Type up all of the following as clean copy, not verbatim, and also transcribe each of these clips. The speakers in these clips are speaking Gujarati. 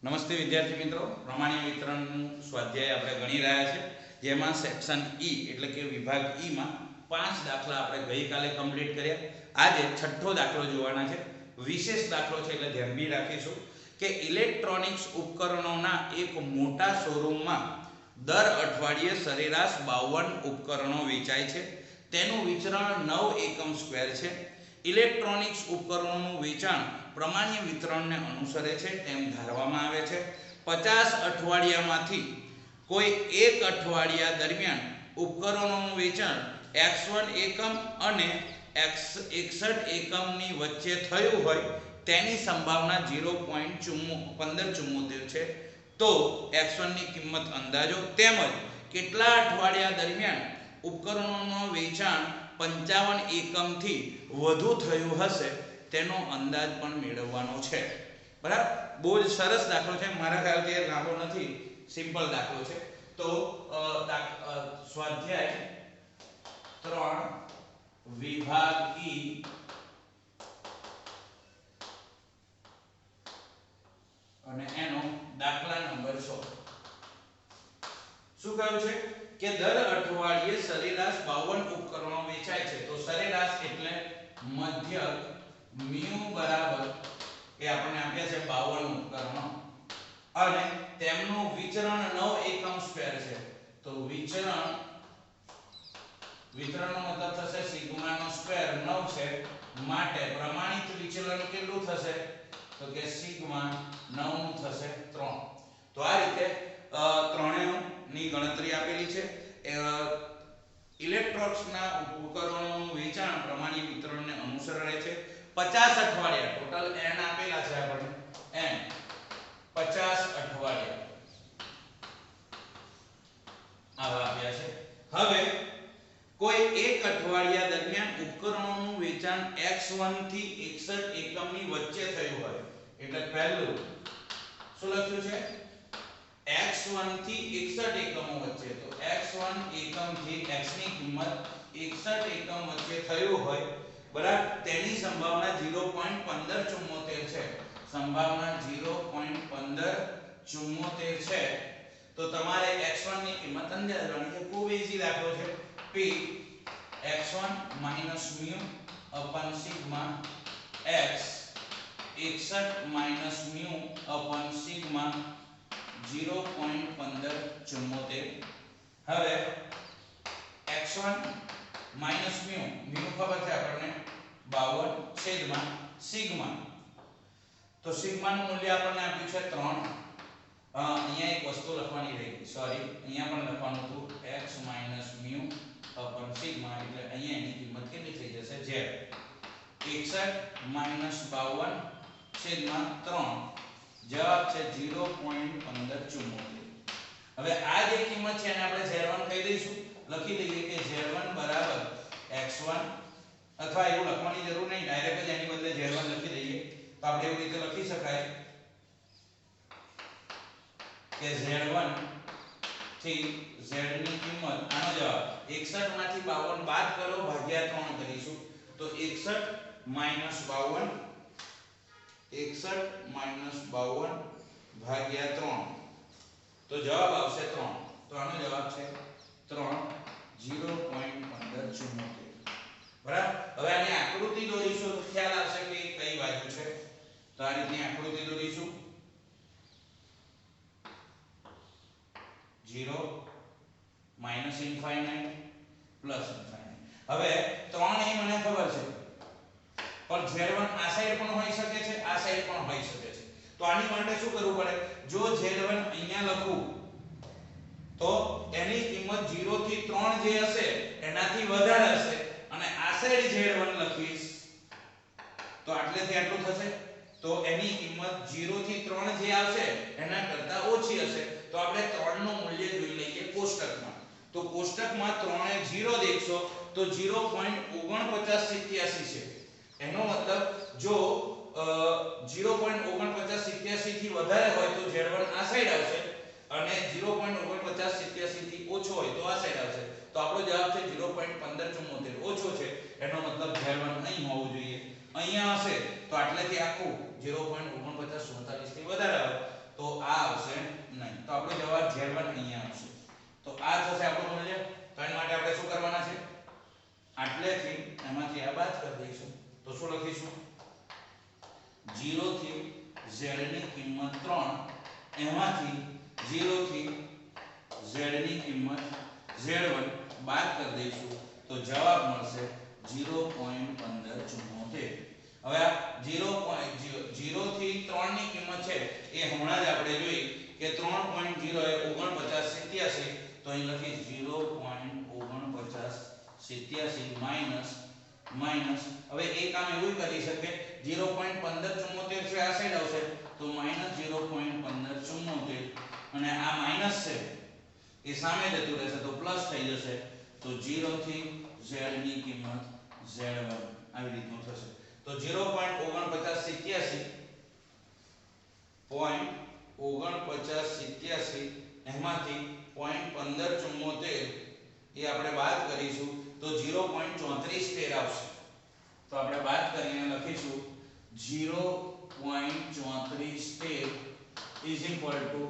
નમસ્તે વિદ્યાર્થી મિત્રો, પ્રમાણ્ય વિતરણનું સ્વાધ્યાય આપણે ગણી રહ્યા છે, જેમાં સેક્શન ઈ એટલે કે વિભાગ ઈમાં 5 દાખલા આપણે ગઈકાલે કમ્પ્લીટ કર્યા. આજે છઠ્ઠો દાખલો જોવાના છે. વિશેષ દાખલો છે એટલે ધ્યાન બી રાખીશું કે ઇલેક્ટ્રોનિક્સ ઉપકરણોના એક મોટા શોરૂમમાં દર અઠવાડિયે સરેરાશ 52 ઉપકરણો વેચાય છે. તેનું વિતરણ 9 એકમ સ્ક્વેર છે. ઇલેક્ટ્રોનિક્સ ઉપકરણોનું વેચાણ પ્રમાણ્ય વિતરણને અનુસરે છે તેમ ધારવામાં આવે છે. 50 અઠવાડિયામાંથી કોઈ એક અઠવાડિયા દરમિયાન ઉપકરણોનું વેચાણ x1 એકમ અને x61 એકમની વચ્ચે થયું હોય તેની સંભાવના 0.1574 છે. તો x1 ની કિંમત અંદાજો તેમજ કેટલા અઠવાડિયા દરમિયાન ઉપકરણોનું વેચાણ 55 એકમથી વધુ થયું હશે તેનો અંદાજ પણ મેળવવાનો છે. બરાબર, બહુ જ સરસ દાખલો છે. મારા ખ્યાલથી એ લાંબો નથી, સિમ્પલ દાખલો છે. તો સ્વાધ્યાય 3 વિભાગ ઈ અને એનો દાખલા નંબર 6 શું કહ્યું છે કે દર અઠવાડિયે સરેરાશ 52 ઉપકરણો વેચાય છે. તો સરેરાશ એટલે મધ્યક mu બરાબર એ આપણે આપ્યા છે 52 ઉપકરણો અને તેમનું વિતરણ 9 એકમ સ્ક્વેર છે. તો વિતરણનો મતલબ થશે સિગ્મા નો સ્ક્વેર 9 છે, માટે પ્રમાણિત વિચલન કેટલું થશે તો કે સિગ્મા 9 નું થશે 3. તો આ રીતે ત્રણેયની ગણતરી આપેલી છે. ઇલેક્ટ્રોનિક્સના ઉપકરણોનું વેચાણ પ્રમાણ્ય વિતરણને અનુસરે છે. 50 અઠવાડિયા ટોટલ n આપેલા છે આપણને, n 50 અઠવાડિયા આવા આપ્યા છે. હવે કોઈ એક અઠવાડિયા દરમિયાન ઉપકરણોનું વેચાણ x1 થી 61 એકમની વચ્ચે થયું હોય એટલે પહેલું શું લખ્યું છે x1 થી 61 એકમો વચ્ચે. તો x1 એકમથી x ની કિંમત 61 એકમ વચ્ચે થયું હોય બરાબર, તેની સંભાવના 0.1574 છે. સંભાવના 0.1574 છે. તો તમારે x1 ની કિંમત અંદાજવાની છે. ખૂબ ઈઝી દાખલો છે. p x1 - mu upon sigma x 61 - mu upon sigma 0.1574. હવે x1 માઈનસ mu ખબર છે આપણને 52 છેદમાં સિગ્મા. તો સિગ્મા નું મૂલ્ય આપણને આપ્યું છે 3. અહીંયા એક વસ્તુ લખવાની રહી ગઈ, સોરી, અહીંયા પણ લખવાનું હતું x minus mu upon sigma એટલે અહીંયા એની કિંમત કેટલી થઈ જશે z 61 માઈનસ 52 છેદમાં 3 જવાબ છે 0.1574. હવે આ જે કિંમત છે એને આપણે z1 કહી દઈશું. લખી દઈએ કે z1 બરાબર x1, અથવા એવું લખવાની જરૂર નહીં, ડાયરેક્ટ જ એની બદલે z1 લખી દઈએ. તો આપણે એવી રીતે લખી શકાય કે z1 થી z ની કિંમત, આનો જવાબ 61 માંથી 52 બાદ કરો ભાગ્યા 3 કરીશું. તો 61 52 ભાગ્યા 3 તો જવાબ આવશે 3. તો આનો જવાબ છે 3 0.1574. બરાબર. હવે આની આકૃતિ દોરીશું તો ખ્યાલ આવશે કે કઈ બાજુ છે. તો આ રીતની આકૃતિ દોરીશું 0 -ઇન્ફાઇનાઇટ +ઇન્ફાઇનાઇટ. હવે 3 એ મને ખબર છે, પણ z1 આ સાઈડ પણ હોઈ શકે છે, આ સાઈડ પણ હોઈ શકે છે. તો આની માટે શું કરવું પડે, જો z1 અહીંયા લખું તો એની કિંમત 0 થી 3 જે હશે એનાથી વધારે હશે, અને આ સાઈડ z1 લખીશ તો આટલેથી આટલું થશે. તો એની કિંમત 0 થી 3 જે આવશે એના કરતા ઓછી હશે. તો આપણે 3 નું મૂલ્ય જોઈ લઈએ કોષ્ટકમાં. તો કોષ્ટકમાં 3 એ 0 દેખશો તો 0.4987 છે. એનો મતલબ જો 0.4987 થી વધારે હોય તો z1 આ સાઈડ આવશે, અને 0.4987 થી ઓછો હોય તો આ સાઈડ આવશે. તો આપણો જવાબ છે 0.1574. ઓછો છે એનો મતલબ z1 અહીં હોવું જોઈએ. અહીંયા હશે તો આટલેથી આખું 0.4947 થી વધારે આવે તો z ની કિંમત 3 એમાંથી 0 થી z ની કિંમત z1 બાદ કરી દઈશું તો જવાબ મળશે 0.1574. હવે આ 0 થી 3 ની કિંમત છે એ હમણાં જ આપણે જોઈ કે 3.0 એ 4987 તો અહીં લખી 0.4987 માઈનસ હવે એક કામ એવું કરી શકે 0.1574 છે આ સાઈડ આવશે તો -0.1574 અને આ માઈનસ છે એ સામે જતું રહેશે તો પ્લસ થઈ જશે તો 0 થી z ની કિંમત z1 આવી રીતનું થશે તો 0.4987 એમાંથી 0.1574 એ આપણે બાદ કરીશું તો 0.3413 આવશે તો આપણે બાદ કરીને લખીશું 0.3413 ઇઝ ઇક્વલ ટુ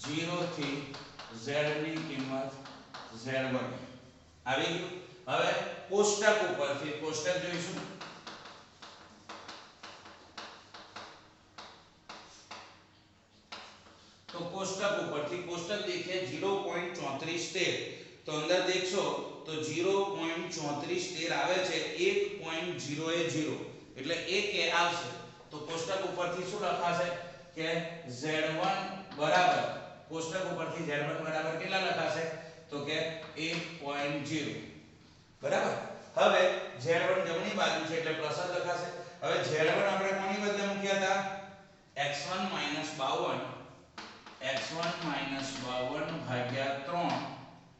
0 થી z ની કિંમત z1 આવી ગયું હવે કોષ્ટક ઉપરથી કોષ્ટક જોઈશું તો કોષ્ટક ઉપરથી કોષ્ટક દેખીએ 0.3413 તો અંદર દેખશો તો 0.3413 આવે છે 1.0 એટલે 1 એ આવશે તો કોષ્ટક ઉપરથી શું લખાશે કે z1 બરાબર કોષ્ટક ઉપરથી z1 બરાબર કેટલા લખાશે તો કે 1.0 બરાબર હવે z1 જમણી બાજુ છે એટલે પ્લસ જ લખાશે હવે z1 આપણે કોની બદલે મૂક્યા હતા x1 52 ભાગ્યા 3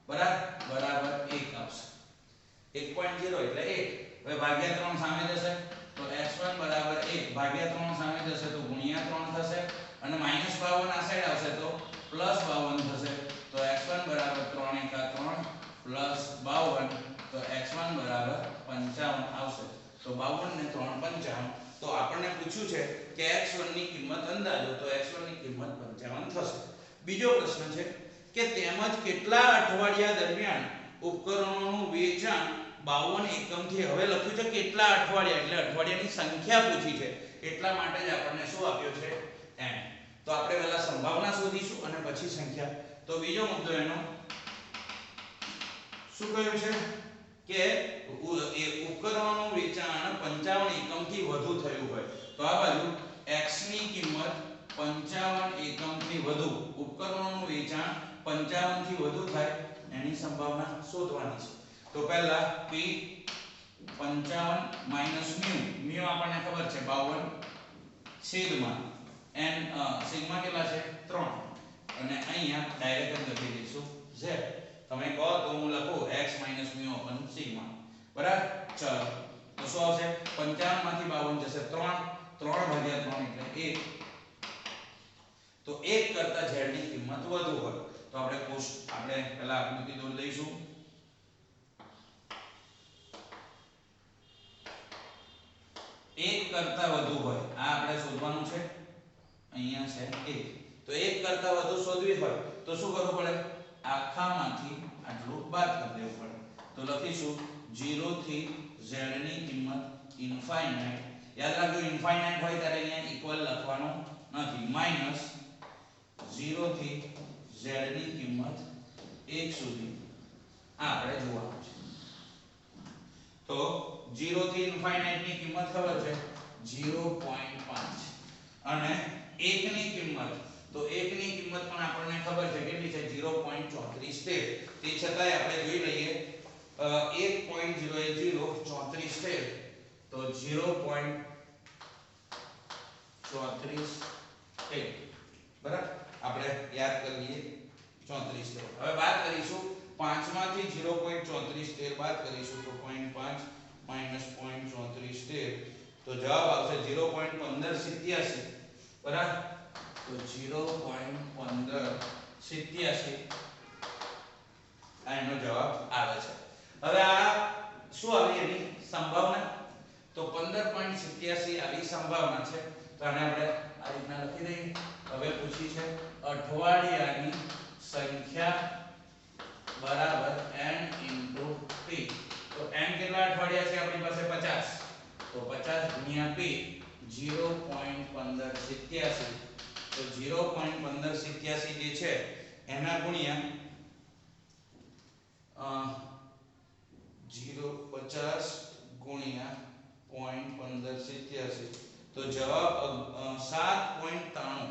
બરાબર 1 આવશે 1.0 એટલે 1 હવે ભાગ્યા 3 સામે જશે તો x1 બરાબર 1 ભાગ્યા 3 સામે જશે તો ગુણ્યા 3 થશે અને -52 આ સાઈડ આવશે તો +52 થશે તો x1 બરાબર 3 * 3 +52 તો x1 બરાબર 55 આવશે તો 52 ને 3 55 તો આપણને પૂછ્યું છે કે x1 ની કિંમત અંદાજો તો x1 ની કિંમત 55 થશે બીજો પ્રશ્ન છે કે તેમજ કેટલા અઠવાડિયા દરમિયાન ઉપકરણોનું વેચાણ 52 એકમથી હવે લખ્યું છે કેટલા અઠવાડિયા એટલે અઠવાડિયાની સંખ્યા પૂછી છે એટલા માટે જ આપણને શું આપ્યો છે n તો આપણે પહેલા સંભાવના શોધીશું અને પછી સંખ્યા તો બીજો મુદ્દો એનો શું કહ્યું છે કે ઉપકરણોનું વેચાણ 55 એકમથી વધુ થયું હોય તો આ બાજુ x ની કિંમત 55 એકમથી વધુ ઉપકરણોનું વેચાણ 55 થી વધુ થાય એની સંભાવના શોધવાની છે તો પહેલા p 55 μ આપણને ખબર છે 52 છેદમાં n સિગ્મા કેટલા છે 3 અને અહીંયા ડાયરેક્ટ જ લખી દઈશું z તમે કહો તો હું લખું x - μ / સિગ્મા બરાબર ચલો તો શું આવશે 55 માંથી 52 જશે 3 ભાગ્યા 3 એટલે 1 તો 1 કરતા z ની કિંમત વધુ હોય તો આપણે પહેલા આકૃતિ દોરી દઈશું 1 કરતા વધુ હોય આ આપણે શોધવાનું છે અહીંયા છે 1 તો 1 કરતા વધુ શોધવી હોય તો શું કરવું પડે આખામાંથી આટલું બાદ કરી દેવું પડે તો લખીશું 0 થી z ની કિંમત ઇન્ફાઇનાઇટ યાદ રાખજો ઇન્ફાઇનાઇટ હોય ત્યારે અહીંયા ઇક્વલ લખવાનું નથી માઈનસ 0 થી z ની કિંમત 1 સુધી આ આપણે જોવાનું છે તો 0 થી ઇન્ફાઇનાઇટ ની કિંમત ખબર છે 0.5 અને 1 ની કિંમત તો 1 ની કિંમત પણ આપણને ખબર છે કેટલી છે 0.3413 તે છતાંય આપણે જોઈ લઈએ 1.0 એ 0.3413 તો 0.3413 બરાબર આપણે યાદ કરી લઈએ 3413 હવે બાદ કરીશું 5 માંથી 0.3413 બાદ કરીશું તો 0.5 -0.3413 તો જવાબ આવશે 0.1587 બરાબર તો 0.1587 આ એનો જવાબ આવે છે હવે આ શું આવી એની સંભાવના તો 15.87 આવી સંભાવના છે તો આને આપણે આ રીતના લખી દઈએ હવે પૂછી છે અઠવાડિયાની સંખ્યા બરાબર n * p તો n કેટલા અઠવાડિયા છે આપણી પાસે 50 તો 50 * p 0.1587 તો 0.1587 જે છે એના ગુણ્યા 050 ગુણ્યા 0.1587 તો જવાબ 7.93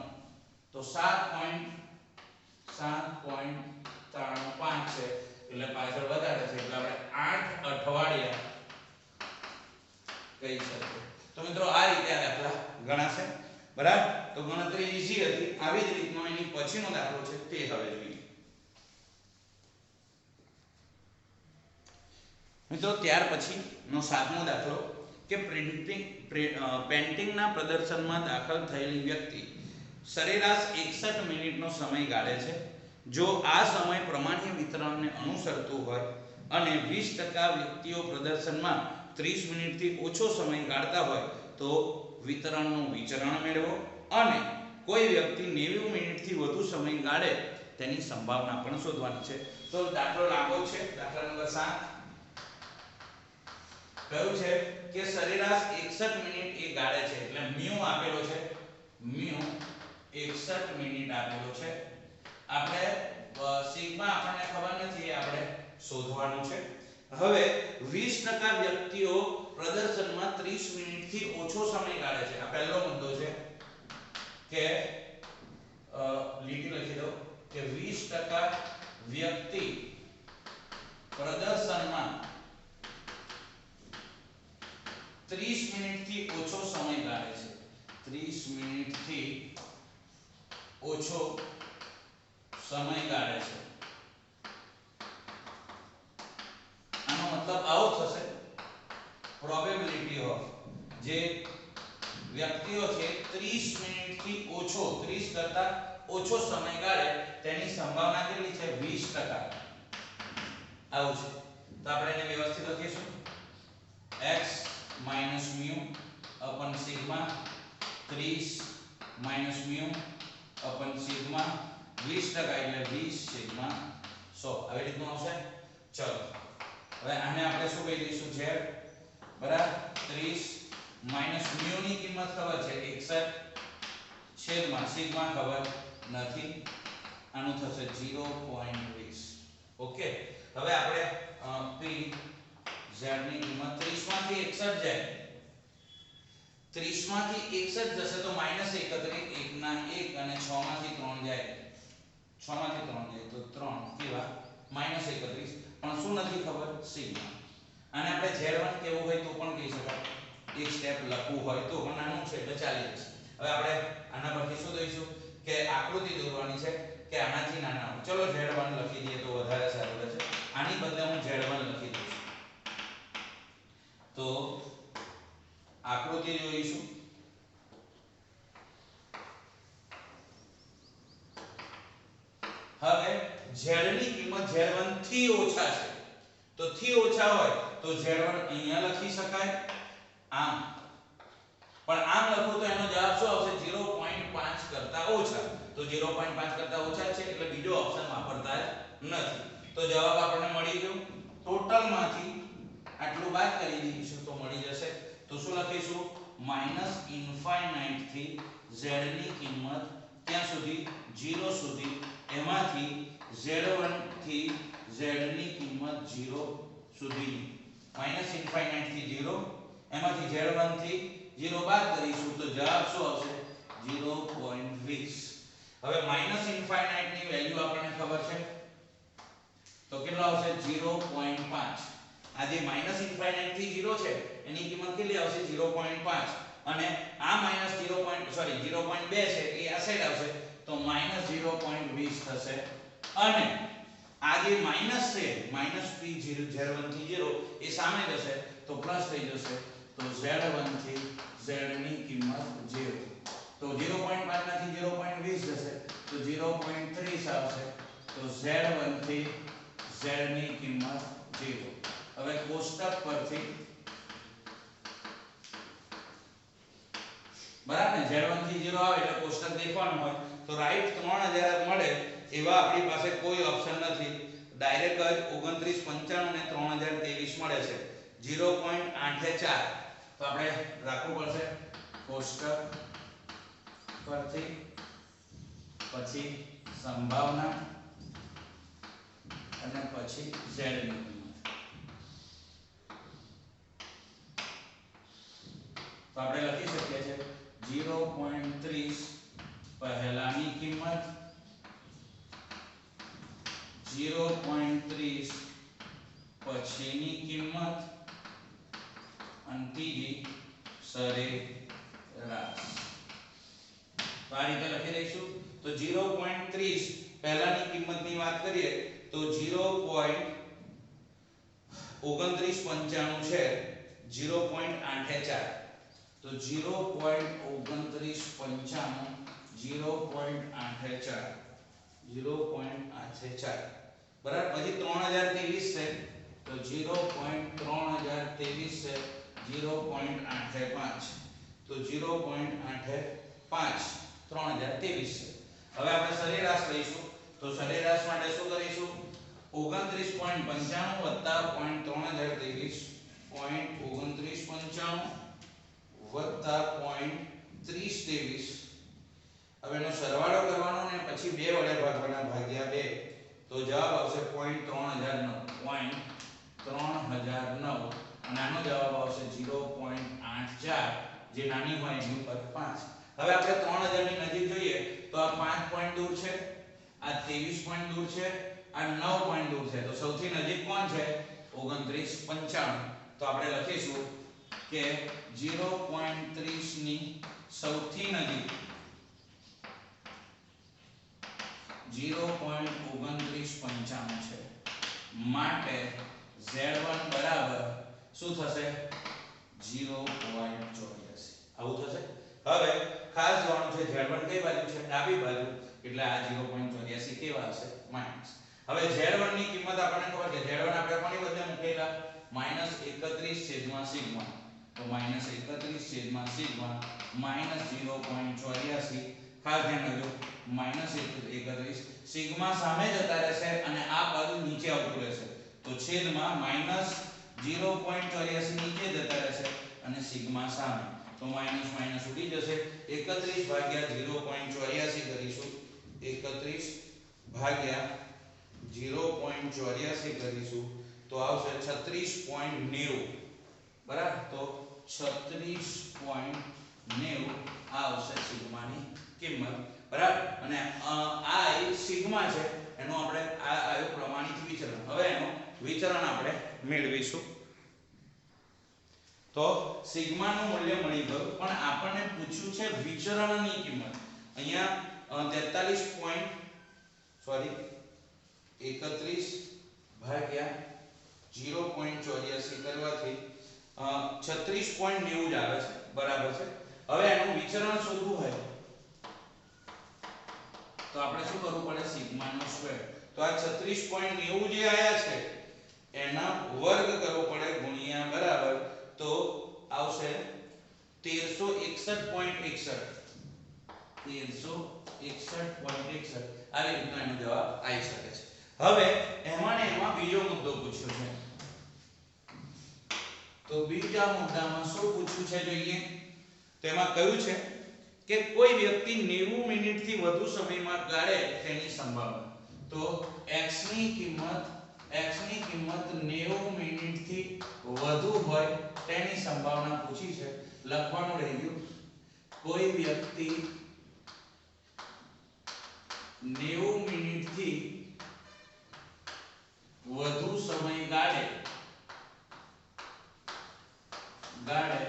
તો 7.335 છે એટલે પાછળ વધારે છે એટલે આપણે 8 અઠવાડિયા કહી શકીએ. તો મિત્રો આ રીતે આ દાખલા ગણાશે. બરાબર, તો ગણતરી ઈઝી હતી. આવી જ રીતનો એની પછીનો દાખલો છે તે હવે જોઈએ. મિત્રો ત્યાર પછીનો સાતમો દાખલો કે પેન્ટિંગના પ્રદર્શનમાં દાખલ થયેલી વ્યક્તિ સરેરાશ 61 મિનિટનો સમય ગાળે છે. જો આ સમય પ્રમાણ્ય વિતરણને અનુસરતું હોય અને 20% વ્યક્તિઓ પ્રદર્શનમાં 30 મિનિટથી ઓછો સમય ગાળતા હોય તો વિતરણનું વિચરણ મેળવો અને કોઈ વ્યક્તિ 90 મિનિટથી વધુ સમય ગાળે તેની સંભાવના પણ શોધવાની છે. તો દાખલો લાંબો છે. દાખલા નંબર 7 કયું છે કે સરેરાશ 61 મિનિટ એ ગાળે છે એટલે મ્યુ આપેલો છે. મ્યુ 61 મિનિટ આપેલો છે. આપણે સિગ્મા આપણને ખબર નથી, આપણે શોધવાનું છે. હવે 20% વ્યક્તિઓ પ્રદર્શનમાં 30 મિનિટથી ઓછો સમય ગાળે છે. આ પહેલો મુદ્દો છે કે લીટી લખી દો કે 20% વ્યક્તિ પ્રદર્શનમાં 30 મિનિટથી ઓછો સમય ગાળે છે. 30 મિનિટથી ઓછો સમય ગાળે છે. આનો મતલબ આવો થશે પ્રોબેબિલિટી ઓફ જે વ્યક્તિઓ છે 30 મિનિટથી ઓછો 30 કરતા ઓછો સમય ગાળે તેની સંભાવના કેટલી છે 20%. આવું છે. તો આપણે એને વ્યવસ્થિત લખીશું x minus mu upon sigma 30 minus mu upon sigma 20% એટલે 20 sigma 100 આવી રીતનું આવશે. ચલો હવે આને આપણે શું કહી દઈશું z બરાબર 30 minus mu ની કિંમત ખબર છે 61 છેદમાં સિગ્મા ખબર નથી. આનું થશે 0.20. ઓકે, હવે આપણે p z ની કિંમત 30 માંથી 61 જાય 30 માંથી 61 જશે તો -31 1 ના 1 અને 6 માંથી 3 જાય 6 માંથી 3 જાય તો 3 કેવા -31 પણ શું નથી ખબર સિગ્મા. આને આપણે z1 કેવું હોય તો પણ કહી શકાય. એક સ્ટેપ લખવું હોય તો પણ નાનું છે એટલે ચાલી જશે. હવે આપણે આના પરથી શું દઈશું કે આકૃતિ દોરવાની છે કે આનાથી નાના હોય. ચલો z1 લખી દઈએ તો વધારે સારું રહેશે. આની બદલે હું z1 લખી દઉં છું. તો આકૃતિ જોઈશું. હવે z ની કિંમત z1 થી ઓછા છે તો થી ઓછા હોય તો z1 અહીંયા લખી શકાય આમ, પણ આમ લખો તો એનો જવાબ શું આવશે 0.5 કરતા ઓછા. તો 0.5 કરતા ઓછા છે એટલે બીજો ઓપ્શન વાપરતા જ નથી. તો જવાબ આપણને મળી ગયો. ટોટલ માંથી આટલું બાદ કરી દઈશું તો મળી જશે. તો શું લખીશું -ઇન્ફાઇનાઇટ થી z ની કિંમત ત્યાં સુધી 0 સુધી એમાંથી z1 થી z ની કિંમત 0 સુધી -ઇન્ફાઇનાઇટ થી 0 એમાંથી z1 થી 0 બાદ કરીશું તો જવાબ શું આવશે 0.20. હવે -ઇન્ફાઇનાઇટ ની વેલ્યુ આપણને ખબર છે તો કેટલો આવશે 0.5. આ જે -ઇન્ફાઇનાઇટ થી 0 છે એની કિંમત કેટલી આવશે 0.5 અને આ -0.2 છે એ આ સાઈડ આવશે તો -0.20 થશે. અને આ જે માઈનસ છે -p0 થી 0 એ સામે જશે તો પ્લસ થઈ જશે તો z1 થી z ની કિંમત 0. તો 0.5 માંથી 0.20 જશે તો 0.30 આવશે તો z1 થી z ની કિંમત 0. હવે કોષ્ટક પરથી બરાબર ને z1 થી 0 આવે એટલે કોષ્ટક દેખવાનું હોય તો રાઈટ 3000 મળે એવા આપણી પાસે કોઈ ઓપ્શન નથી. ડાયરેક્ટ જ 2995 ને 3023 મળે છે 0.84. તો આપણે રાખવું પડશે કોષ્ટક પરથી પછી સંભાવના અને પછી z ની કિંમત. તો આપણે લખી શકીએ છીએ 0.30 પહેલાની કિંમત, 0.30 પછીની કિંમત અને ત્રીજી સરેરાશ. તો આ રીતે લખી દઈશું. તો 0.30 પહેલાની કિંમતની વાત કરીએ તો 0.2995 છે, 0.84. તો 0.2995 0.84 0.84 બરાબર. પછી 3023 છે તો 0.3023 છે 0.85. તો 0.85 3023 છે. હવે આપણે સરેરાશ લઈશું. તો સરેરાશ માટે શું કરીશું? 29.95 વત્તા 0.3023 0.2995 વત્તા 0.3023. હવે એનો સરવાળો કરવાનો ને પછી 2 વડે ભાગવાના, ભાગ્યા 2. તો જવાબ આવશે 0.3009 0.3009 અને આનો જવાબ આવશે 0.84, જે નાની હોય એની ઉપર 5. હવે આપણે 3000 ની નજીક જોઈએ તો આ 5 પોઈન્ટ દૂર છે, આ 23 પોઈન્ટ દૂર છે, આ 9 પોઈન્ટ દૂર છે. તો સૌથી નજીક કોણ છે? 29.95. તો આપણે લખીશું કે 0.30 ની સૌથી નજીક 0.2995 છે. માટે Z1 બરાબર શું થશે? 0.84. આવું થશે. હવે ખાસ જોવાનું છે Z1 કઈ બાજુ છે? ડાબી બાજુ. એટલે આ 0.84 કેવા હશે? માઈનસ. હવે Z1 ની કિંમત આપણને ખબર છે. Z1 આપણે કોની બદલે મૂકેલા? -31 સિગ્મા. તો -31 સિગ્મા -0.84. ખાસ ધ્યાન રાખજો, -31 સિગ્મા સામે જતા રહેશે અને આ બાજુ નીચે આવતું રહેશે. તો છેદમાં -0.84 નીચે જતા રહેશે અને સિગ્મા સામે. તો માઈનસ માઈનસ ઉડી જશે. 31 ભાગ્યા 0.84 કરીશું. 31 ભાગ્યા 0.84 કરીશું તો આવશે 36.90. બરાબર. તો 36.90 આવશે સિગ્માની કિંમત. બરાબર. અને આ સિગ્મા છે એનો આપણે આ આવ્યો પ્રમાણિત વિચલન. હવે એનો વિચલન આપણે મેળવીશું. તો સિગ્માનું મૂલ્ય મળી ગયું, પણ આપણને પૂછ્યું છે વિચલનની કિંમત. અહીંયા 31 ભાગ્યા 0.84 કરવાથી 36.90 જ આવે છે. બરાબર છે. હવે એનું વિચલન શોધવું હોય તો આપણે શું કરવું પડે? સિગ્માનો સ્ક્વેર. તો આ 36.90 જે આયા છે એના વર્ગ કરવો પડે ગુણ્યા બરાબર. તો આવશે 1361.61. 1361.61. આવી રીતના એનો જવાબ આવી શકે છે. હવે એમાં બીજો મુદ્દો પૂછ્યો છે. તો બીજા મુદ્દામાં શું પૂછ્યું છે જોઈએ. તેમાં કહ્યું છે કે કોઈ વ્યક્તિ 90 મિનિટથી વધુ સમયમાં ગાળે તેની સંભાવના. તો x ની કિંમત 90 મિનિટથી વધુ હોય તેની સંભાવના પૂછી છે. લખવાનું રહી ગયું, કોઈ વ્યક્તિ 90 મિનિટથી વધુ સમય ગાળે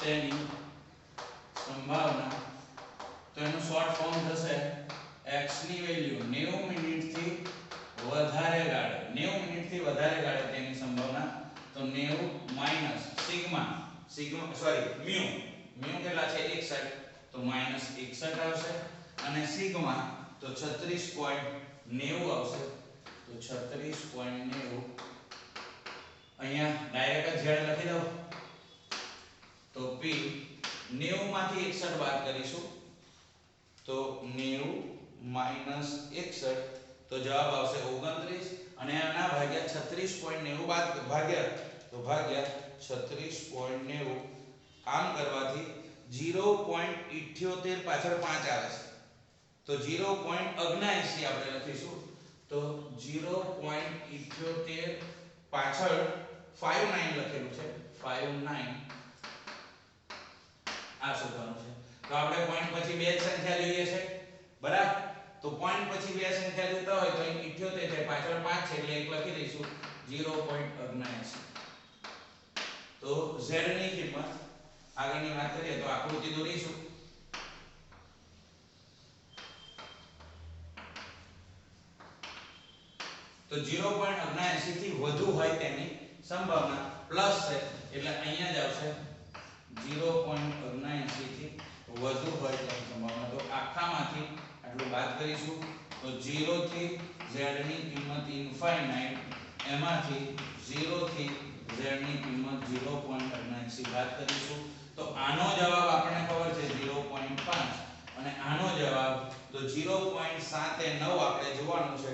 તેની સંભાવના. તો એનું શોર્ટ ફોર્મ થશે x ની વેલ્યુ 90 મિનિટથી વધારે ગાળે તેની સંભાવના. તો 90 માઈનસ સિગ્મા મ્યુ કેટલા છે? 61. તો -61 આવશે અને સિગ્મા તો 36.90 આવશે. તો 36.90 અહીંયા ડાયરેક્ટ z લખી દઉં. તો p 90 માંથી 61 બાદ કરીશું તો 90 61 તો જવાબ આવશે 29 અને આના ભાગ્યા 36.90 બાદ ભાગ્યા 36.90 આમ કરવાથી 0.78 પાછળ 5 આવે છે તો 0.79 આપણે લખીશું તો 0.78 પાછળ 59 લખેલું છે 59 આ શોધવાનું છે તો આપણે પોઈન્ટ પછી બે સંખ્યા જોઈએ છે બરાબર તો પોઈન્ટ પછી બે સંખ્યા જોતા હોય તો અહીં 78 છે પાછળ 5 છે એટલે એક લખી દઈશું 0.79 તો z ની કિંમત આગળની વાત કરીએ તો આકૃતિ દોરીશું તો 0.79 થી વધુ હોય તેની સંભાવના પ્લસ છે એટલે અહીંયા જ આવશે 0.79 થી વધુ હોય તેની સંભાવના તો આખામાંથી આટલું બાદ કરીશું તો 0 થી z ની કિંમત ઇન્ફાઇનાઇટ એમાંથી 0 થી z ની કિંમત 0.79 બાદ કરીશું તો આનો જવાબ આપણને ખબર છે 0.5 અને આનો જવાબ તો 0.79 આપણે જોવાનું છે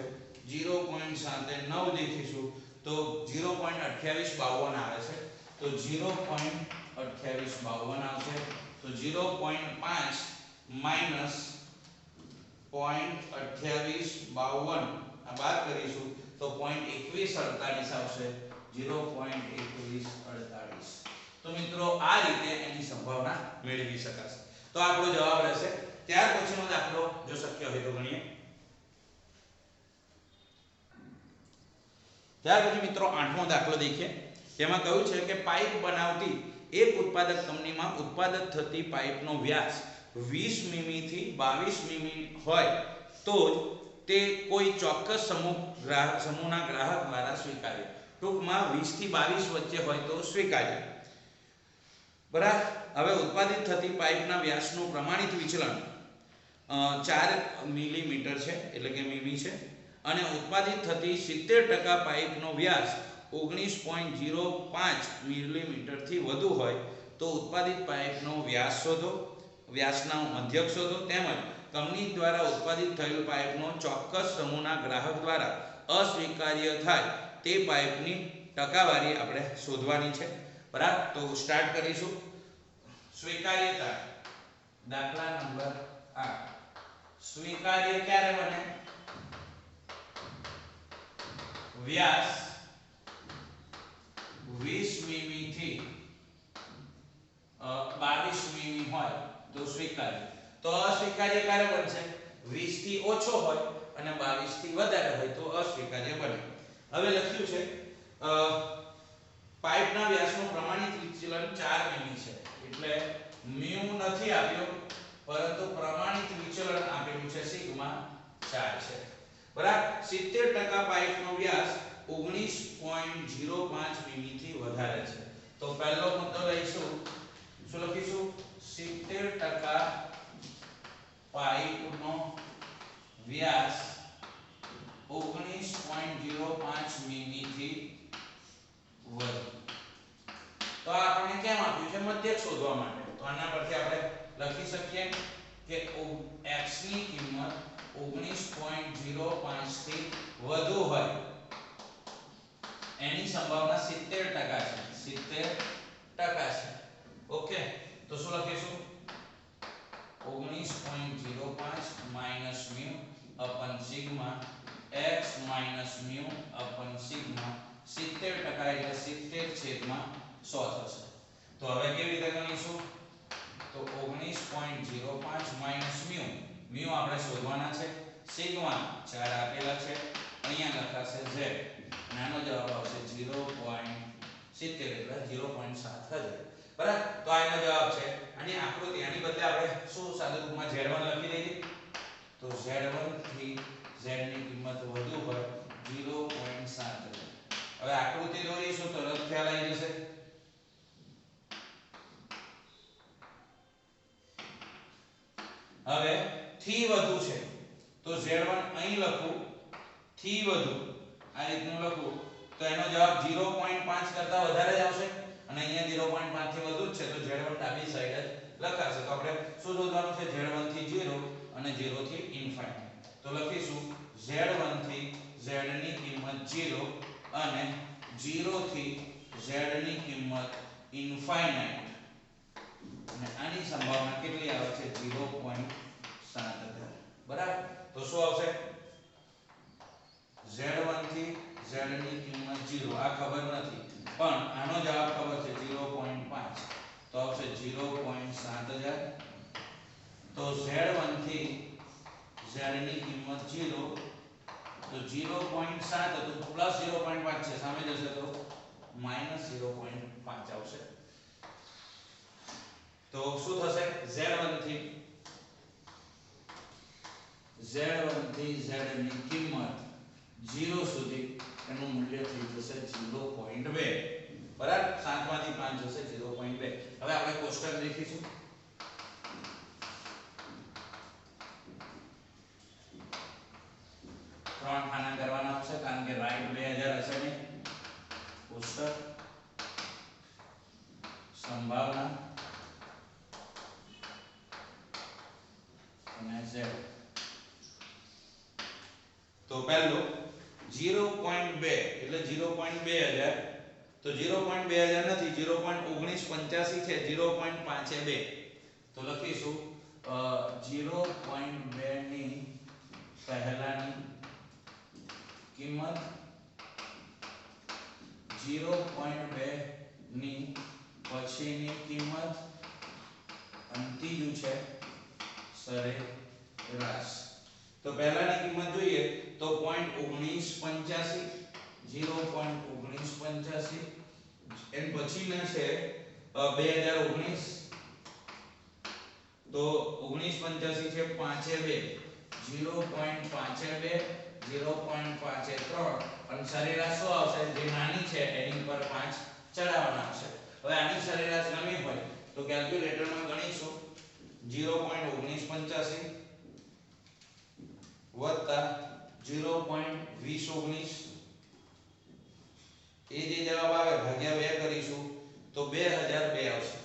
0.79 દેખીશું તો 0.2852 આવે છે તો 0.2852 આવશે તો 0.5 માઈનસ 0.2852 આ બાદ કરીશું તો 0.2148 આવશે 0.2148 તો મિત્રો આ રીતે એની સંભાવના મેળવી શકાશે તો આપણો જવાબ રહેશે ત્યાર પછીનો દાખલો જો શક્ય હોય તો ગણીએ ત્યાર પછી મિત્રો 8મો દાખલો દેખીએ તેમાં કહ્યું છે કે પાઇપ બનાવતી એક ઉત્પાદક કંપનીમાં ઉત્પાદિત થતી પાઇપનો વ્યાસ 20 મીમી થી 22 મીમી હોય તો તે કોઈ ચોક્કસ સમૂહના ગ્રાહક દ્વારા સ્વીકાર્ય ટૂંકમાં 20 થી 22 વચ્ચે હોય તો સ્વીકાર્ય બરાબર હવે ઉત્પાદિત થતી પાઇપના વ્યાસનું પ્રમાણિત વિચલન 4 મિલીમીટર છે એટલે કે મીમી છે અને ઉત્પાદિત થતી 70% પાઇપનો વ્યાસ 19.05 મિલીમીટર થી વધુ હોય તો ઉત્પાદિત પાઇપનો વ્યાસ શોધો વ્યાસનો મધ્યક શોધો તેમજ કંપની દ્વારા ઉત્પાદિત થયેલ પાઇપનો ચોક્કસ સમૂહના ગ્રાહક દ્વારા અસ્વીકાર્ય થાય તે પાઇપની ટકાવારી આપણે શોધવાની છે બરાબર તો સ્ટાર્ટ કરીશું સ્વીકાર્યતા દાખલા નંબર 8 સ્વીકાર્ય ક્યારે બને વ્યાસ 20 મીમી થી 22 મીમી હોય તો સ્વીકાર્ય તો અસ્વીકાર્ય ક્યારે બનશે 20 થી ઓછો હોય અને 22 થી વધારે હોય તો અસ્વીકાર્ય બને હવે લખ્યું છે પાઇપના વ્યાસનું પ્રમાણિત વિચલન 4 મીમી છે એટલે મ્યુ નથી આપ્યો પરંતુ પ્રમાણિત વિચલન આપેલું છે સિગ્મા 4 છે બરાબર 70% પાઇપનો વ્યાસ 19.05 મીમી થી વધારે છે તો પહેલો મુદ્દો લઈશું શું લખીશું 70% પાઇપનો વ્યાસ 19.05 મીમી થી વધુ તો આપણે કેમ આપ્યું છે મધ્યક શોધવા માટે તો આના પરથી આપણે લખી શકીએ કે x ની કિંમત 19.05 થી વધુ હોય એની સંભાવના 70% છે ઓકે તો શું લખીશું 19.05 minus mu upon sigma x minus mu upon sigma 70% એટલે 70/100 થશે તો હવે કેવી રીતે ગણીશું તો 19.05 માઈનસ મ્યુ મ્યુ આપણે શોધવાના છે સિગ્મા 4 આપેલા છે અહીંયા લખાશે z નાનો જવાબ આવશે 0.70 એટલે 0.7 હશે બરાબર તો આનો જવાબ છે આની આકૃતિ આની બદલે આપણે શું સાદા રૂપમાં z1 લખી દઈએ તો z1 થી z ની કિંમત વધુ હોય 0.7 હવે આકૃતિ દોરીશું તો તરત ખ્યાલ આવી જશે હવે થી વધુ છે તો z1 અહીં લખું થી વધુ આ રીતનું લખું તો એનો જવાબ 0.5 કરતા વધારે જ આવશે અને અહીંયા 0.5 થી વધુ જ છે તો z1 ડાબી સાઈડ જ લખાશે તો આપણે શું શોધવાનું છે z1 થી 0 અને 0 થી ઇન્ફાઇનાઇટ તો લખીશું z1 થી z ની કિંમત 0 અને 0 થી z ની કિંમત ઇન્ફાઇનાઇટ અને આની સંભાવના કેટલી આવે છે 0.7000 બરાબર તો શું આવશે Z1 થી Z ની કિંમત 0 આ ખબર નથી પણ આનો જવાબ ખબર છે 0.5 તો આવશે 0.7000 તો Z1 થી Z ની કિંમત 0 તો 0.7 તો પ્લસ 0.5 છે સામે જશે તો માઈનસ 0.5 આવશે તો શું થશે Z1 થી Z ની કિંમત 0 સુધી એનું મૂલ્ય થઈ જશે 0.2 બરાબર 7 માંથી 5 જશે 0.2 હવે આપણે કોષ્ટક લખીશું ત્રણ ખાના કરવાના છે કારણ કે રાઈટ 2000 હશે ને કોષ્ટક સંભાવના અને z તો પહેલો 0.2 એટલે 0.2000 તો 0.2000 નથી 0.1985 છે 0.52 તો લખીશું 0.2 ની પહેલાની કિંમત 0.2 ની પછીની કિંમત અને ત્રીજું છે સરેરાશ તો પહેલાની કિંમત જોઈએ તો 0.1985 0.1985 એન પછીના છે 2019 તો 1985 છે 52 0.52 0.53 અને સરેરાશ શું આવશે જે નાની છે એની ઉપર 5 ચડાવવાના આવશે હવે આની સરેરાશ ગણવી હોય તો કેલ્ક્યુલેટરમાં ગણીશું 0.1985 વત્તા 0.2019 એ જે જવાબ આવે ભાગ્યા 2 કરીશું તો 2002 આવશે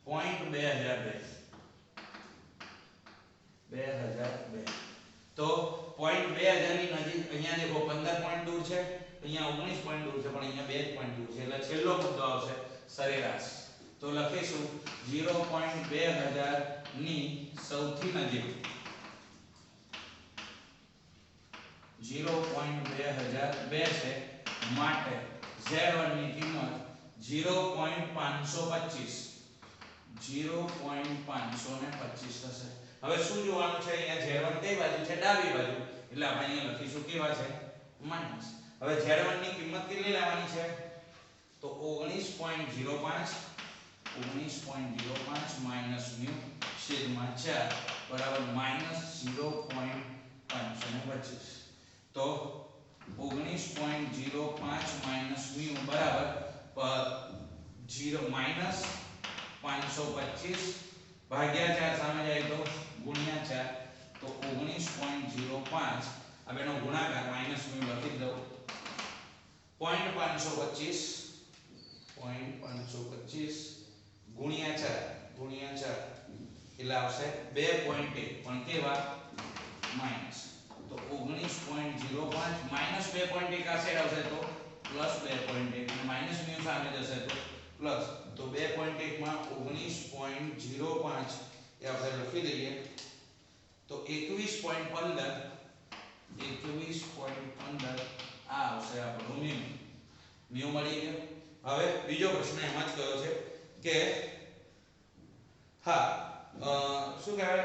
0.2002 તો 0.2000 ની નજીક અહીંયા દેખો 15 પોઈન્ટ દૂર છે અહીંયા 19 પોઈન્ટ દૂર છે પણ અહીંયા 2 પોઈન્ટ દૂર છે એટલે છેલ્લો મુદ્દો આવશે સરેરાશ તો લખીશું 0.2000 ની સૌથી નજીક 0.2002 છે માટે Z1 ની કિંમત 0.525 થશે હવે શું જોવાનું છે અહીંયા Z1 કઈ બાજુ છે ડાબી બાજુ એટલે આપણે અહીંયા લખીશું કેવા છે માઈનસ હવે Z1 ની કિંમત કેટલી લેવાની છે તો 19.05 માઈનસ ન્યુ છેદમાં 4 બરાબર માઈનસ 0.525 તો 19.05 માઈનસ ન્યુ બરાબર 0 માઈનસ 525 ભાગ્યા 4 સામે જાય તો ગુણ્યા 4 તો 19.05 આ બેનો ગુણાકાર માઈનસ ન્યુ લખી દઉં 0.525 ગુણ્યા 4 એટલે આવશે 2.1 પણ કેવા માઈનસ તો 19.05 માઈનસ 2.1 આ સાઈડ આવશે તો પ્લસ 2.1 અને માઈનસ ન્યુ સામે જશે તો પ્લસ તો 2.1 માં 19.05 એ આપણે લખી દઈએ તો 21.15 આ આવશે આપણું મ્યુ મળી ગયો હવે બીજો પ્રશ્ન એમાં જ કયો છે કે હા શું કહેવાય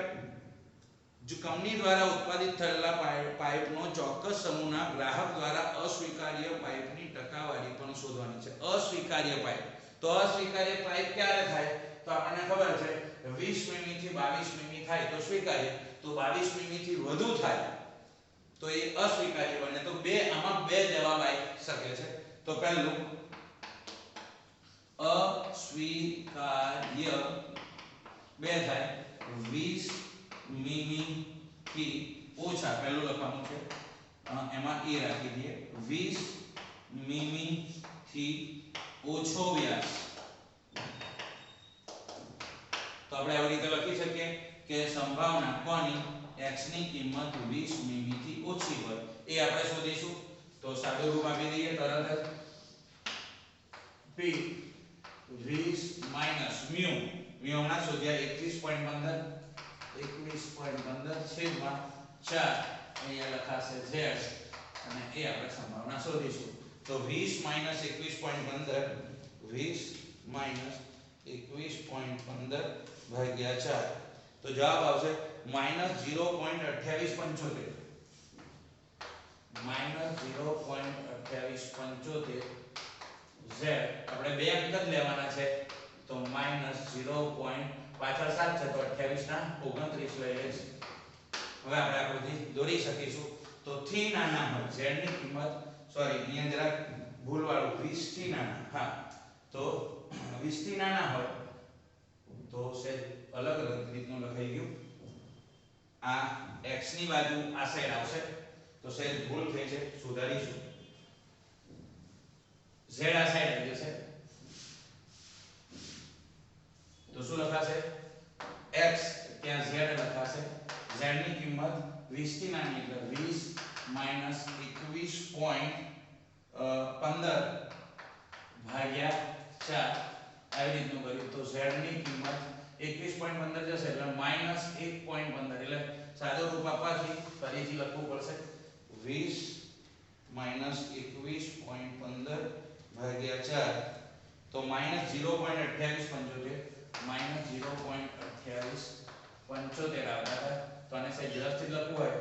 જો કંપની દ્વારા ઉત્પાદિત થયેલા પાઇપનો ચોક્કસ સમૂહના ગ્રાહક દ્વારા અસ્વીકાર્ય પાઇપની ટકાવારી પણ શોધવાની છે અસ્વીકાર્ય પાઇપ તો અસ્વીકાર્ય પાઇપ ક્યારે થાય તો આપણને ખબર છે 20 મીમી થી 22 મીમી થાય તો સ્વીકાર્ય તો 22 મીમી થી વધુ થાય તો એ અસ્વીકાર્ય બને તો આમાં બે જવાબ આવી શકે છે તો પહેલું અસ્વીકાર્ય બે થાય 20 મીમી થી ઓછા પહેલું લખવાનું છે એમાં એ રાખી દઈએ 20 મીમી થી ઓછો વ્યાસ તો આપણે આવી રીતે લખી શકીએ કે સંભાવના કોની x ની કિંમત 20 મીમી થી ઓછી હોય એ આપણે શોધીશું તો સાદું રૂપ આપી દઈએ તરત જ p 20 માઈનસ મ્યુ મેં હમણાં શોધ્યા 21.15 છેદમાં 4 અહીંયા લખાશે z અને એ આપણે સંભાવના શોધીશું તો 20 - 21.15 20 - 21.15 / 4 તો જવાબ આવશે -0.2875 -0.2875 z આપણે બે અંક જ લેવાના છે તો -0. પાછળ 7 છે તો 28 ના 29 લઈ લઈશું હવે આપણે આકૃતિ દોરી શકીશું તો થી નાના હોય z ની કિંમત સોરી અહીંયા જરા ભૂલવાળું 20 થી નાના હા તો 20 થી નાના હોય તો સેજ અલગ અલગ રીતનું લખાઈ ગયું આ x ની બાજુ આ સાઈડ આવશે તો સેજ ભૂલ થઈ છે સુધારીશું z આ સાઈડ આવી જશે તો શું લખાશે x ત્યાં z લખાશે z ની કિંમત 20 થી નાની એટલે 20 - 21.15 ભાગ્યા 4 આવી રીતનું કર્યું તો z ની કિંમત 21.15 જશે એટલે -1.15 એટલે સાદો રૂપ આપવાથી ફરીથી લખવું પડશે 20 - 21.15 ભાગ્યા 4 તો -0.2875 -0.2875 આવતા હતા તો આને સહેજ વ્યવસ્થિત લખવું હોય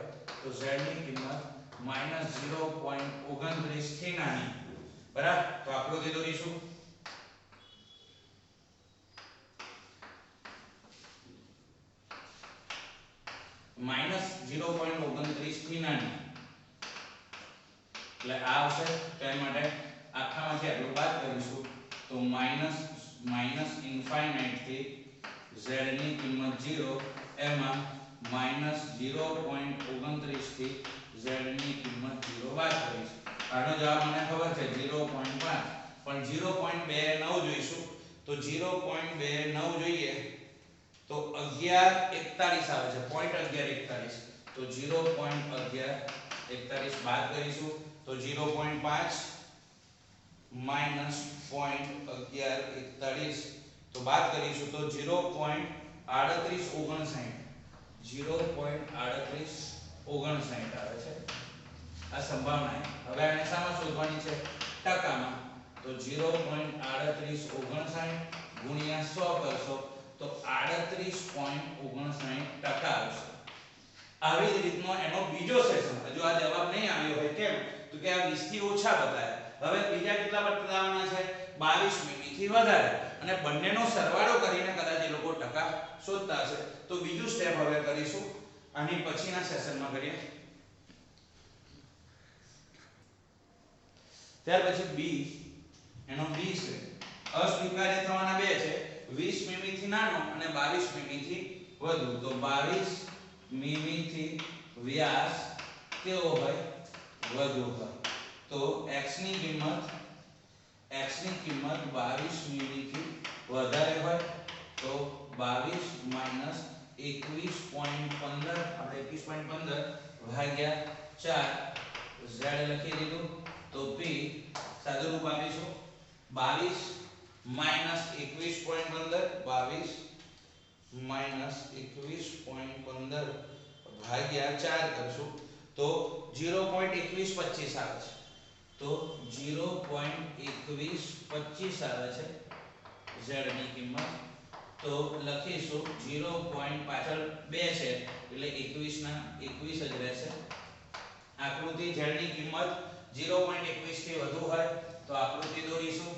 તો z ની કિંમત -0.29 થી નાની બરાબર તો આકૃતિ દોરીશું -0.29 થી નાની એટલે આ આવશે તો એ માટે આખામાંથી આટલું બાદ કરીશું તો -ઇન્ફાઇનાઇટ થી z ની કિંમત 0 એમાં -0.29 થી z ની કિંમત 0 બાદ કરીશું આનો જવાબ મને ખબર છે 0.5 પણ 0.29 જોઈશું તો 0.29 જોઈએ તો 1141 આવે છે 0.1141 તો 0.1141 બાદ કરીશું તો 0.5 - 0.1141 તો બાદ કરીશું તો 0.3859 આવે છે આ સંભાવના હવે આને શામાં શોધવાની છે ટકામાં તો 0.3859 ગુણ્યા 100 કરશો તો 38.59% આવશે આવી જ રીતનો એનો બીજો સેશન હજુ આ જવાબ નહીં આવ્યો હોય કેમ તો કે આ 20 થી ઓછા બતાયા હવે બીજા કેટલા બતાવવાના છે 22 મીમી થી વધારે અને બંનેનો સરવાળો કરીને કદાચ એ લોકો ટકા શોધતા હશે તો બીજું સ્ટેપ હવે કરીશું આની પછીના સેશનમાં કરીએ ત્યાર પછી બી એનો બી છે અસ્વીકાર્ય થવાના બે છે 20 મીમી થી નાનો અને 22 મીમી થી વધુ તો 22 મીમી થી વ્યાસ કેવો હોય વધુ હોય તો x ની કિંમત 22 મીમી થી વધારે હોય તો 22 - 21.15 આપણે 21.15 ભાગ્યા 4 z લખી દીધું તો p સાદું રૂપ આપીશું 22 - 21.15 ભાગ્યા 4 કરશું તો 0.2125 આવે છે તો 0.2125 આવે છે z ની કિંમત તો લખીશું 0. પાછળ 2 છે એટલે 21 ના 21 જ રહેશે આકૃતિ z ની કિંમત 0.21 થી વધુ હોય તો આકૃતિ દોરીશું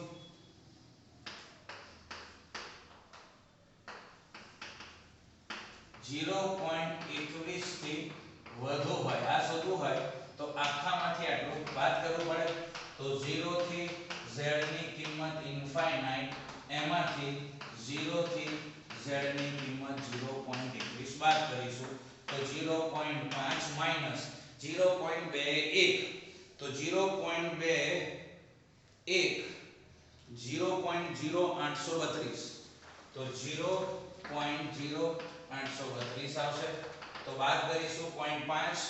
0.21 થી વધુ હોય આ શોધવું હોય તો આખામાંથી આટલું બાદ કરવું પડે તો 0 થી z ની કિંમત ઇન્ફાઇનાઇટ એમાંથી 0 થી z ની કિંમત 0.21 બાદ કરીશું તો 0.5 - 0.21 તો 0.21 0.0832 તો 0.0832 આવશે તો બાદ કરીશું 0.5 -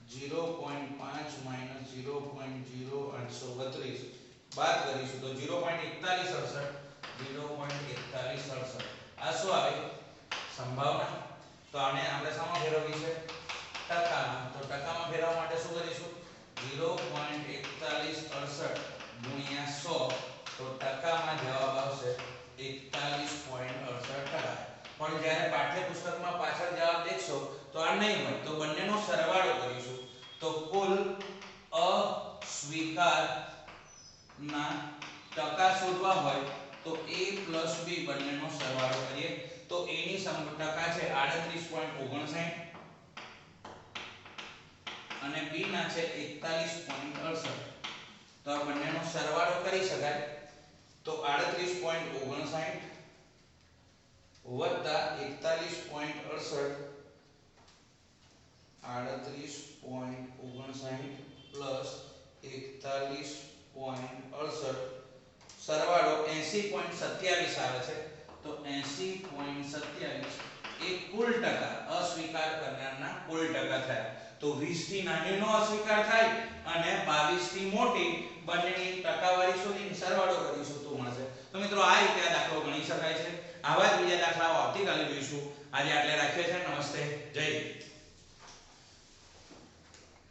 0.0832 બાદ કરીશું તો 0.4168 0.4168 આ શું આવે સંભાવના તો આને આપણે શામાં ફેરવવી છે ટકામાં તો ટકામાં ફેરવવા માટે શું કરીશું 0.4168 ગુણ્યા 100 તો ટકામાં જવાબ આવશે 41.68%. પણ જ્યારે પાઠ્યપુસ્તકમાં પાછળ જવાબ દેખશો તો આ નહીં હોય તો બંનેનો સરવાળો કરીશું તો કુલ અસ્વીકારના ટકા શોધવા હોય તો a + b બંનેનો સરવાળો કરીએ તો a ની ટકા છે 38.59 અને b ના છે 41.68 તો આ બંનેનો સરવાળો કરી શકાય તો 38.59 વત્તા 41.68 38.59 પ્લસ 41.68 સરવાળો 80.27 આવે છે તો 80.27 એ કુલ ટકા અસ્વીકાર કરનારના કુલ ટકા થયા તો 20 થી નાની નો અસ્વીકાર થાય અને 22 થી મોટી બંનેની ટકાવારી શોધીને સરવાળો કરીશું તો મળશે તો મિત્રો આ રીતે આ દાખલો ગણી શકાય છે આવા જ બીજા દાખલાઓ આવતીકાલે જોઈશું આજે આટલે રાખીએ છીએ નમસ્તે જય